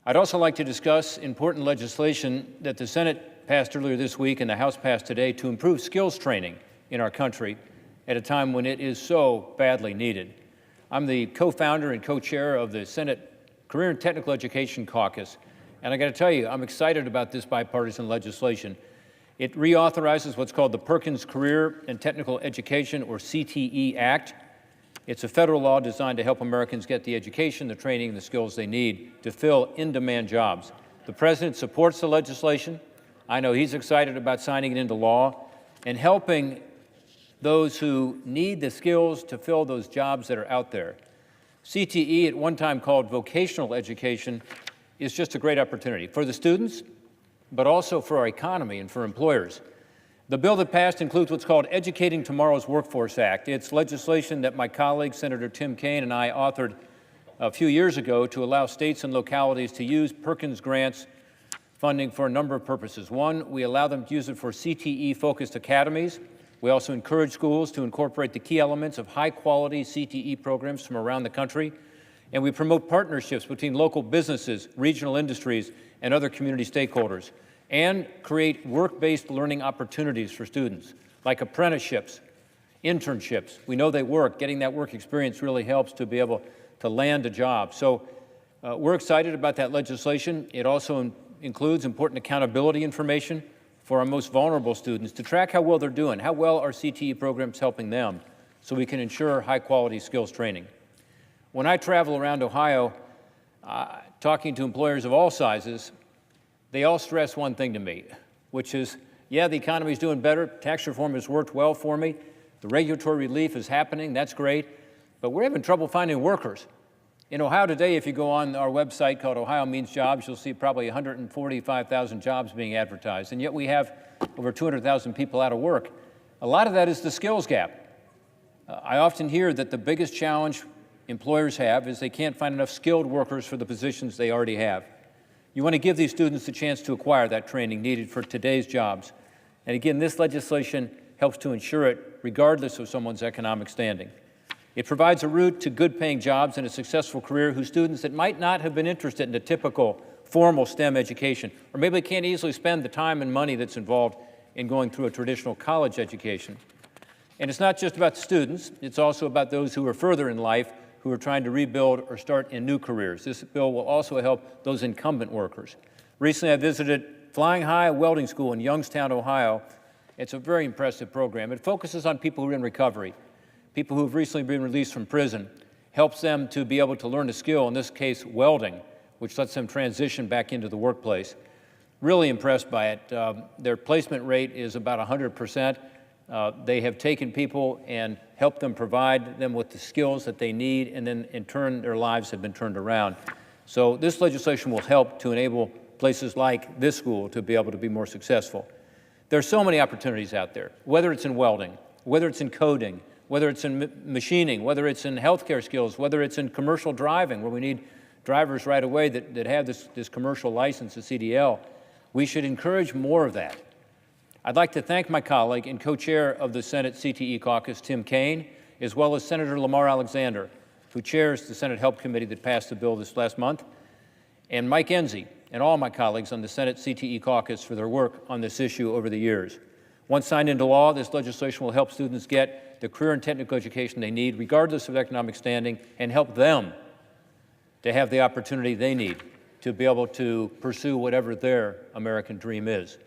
I'd also like to discuss important legislation that the Senate passed earlier this week and the House passed today to improve skills training in our country at a time when it is so badly needed. I'm the co-founder and co-chair of the Senate Career and Technical Education Caucus, and I got to tell you, I'm excited about this bipartisan legislation. It reauthorizes what's called the Perkins Career and Technical Education, or CTE Act. It's a federal law designed to help Americans get the education, the training, and the skills they need to fill in-demand jobs. The President supports the legislation. I know he's excited about signing it into law and helping those who need the skills to fill those jobs that are out there. CTE, at one time called vocational education, is just a great opportunity for the students, but also for our economy and for employers. The bill that passed includes what's called Educating Tomorrow's Workforce Act. It's legislation that my colleague, Senator Tim Kaine, and I authored a few years ago to allow states and localities to use Perkins grants funding for a number of purposes. One, we allow them to use it for CTE-focused academies. We also encourage schools to incorporate the key elements of high-quality CTE programs from around the country. And we promote partnerships between local businesses, regional industries, and other community stakeholders, and create work-based learning opportunities for students, like apprenticeships, internships. We know they work. Getting that work experience really helps to be able to land a job. So we're excited about that legislation. It also includes important accountability information for our most vulnerable students to track how well they're doing, how well are CTE programs helping them, so we can ensure high-quality skills training. When I travel around Ohio, talking to employers of all sizes, they all stress one thing to me, which is, yeah, the economy's doing better, tax reform has worked well for me, the regulatory relief is happening, that's great, but we're having trouble finding workers. In Ohio today, if you go on our website called Ohio Means Jobs, you'll see probably 145,000 jobs being advertised, and yet we have over 200,000 people out of work. A lot of that is the skills gap. I often hear that the biggest challenge employers have is they can't find enough skilled workers for the positions they already have. You want to give these students the chance to acquire that training needed for today's jobs. And again, this legislation helps to ensure it regardless of someone's economic standing. It provides a route to good-paying jobs and a successful career whose students that might not have been interested in a typical formal STEM education, or maybe they can't easily spend the time and money that's involved in going through a traditional college education. And it's not just about the students, it's also about those who are further in life who are trying to rebuild or start in new careers. This bill will also help those incumbent workers. Recently, I visited Flying High Welding School in Youngstown, Ohio. It's a very impressive program. It focuses on people who are in recovery, people who have recently been released from prison, helps them to be able to learn a skill, in this case, welding, which lets them transition back into the workplace. Really impressed by it. Their placement rate is about 100%. They have taken people and helped them, provide them with the skills that they need, and then in turn their lives have been turned around. So this legislation will help to enable places like this school to be able to be more successful. There are so many opportunities out there, whether it's in welding, whether it's in coding, whether it's in machining, whether it's in healthcare skills, whether it's in commercial driving, where we need drivers right away that have this commercial license, the CDL. We should encourage more of that. I'd like to thank my colleague and co-chair of the Senate CTE caucus, Tim Kaine, as well as Senator Lamar Alexander, who chairs the Senate Help Committee that passed the bill this last month, and Mike Enzi, and all my colleagues on the Senate CTE caucus for their work on this issue over the years. Once signed into law, this legislation will help students get the career and technical education they need, regardless of economic standing, and help them to have the opportunity they need to be able to pursue whatever their American dream is.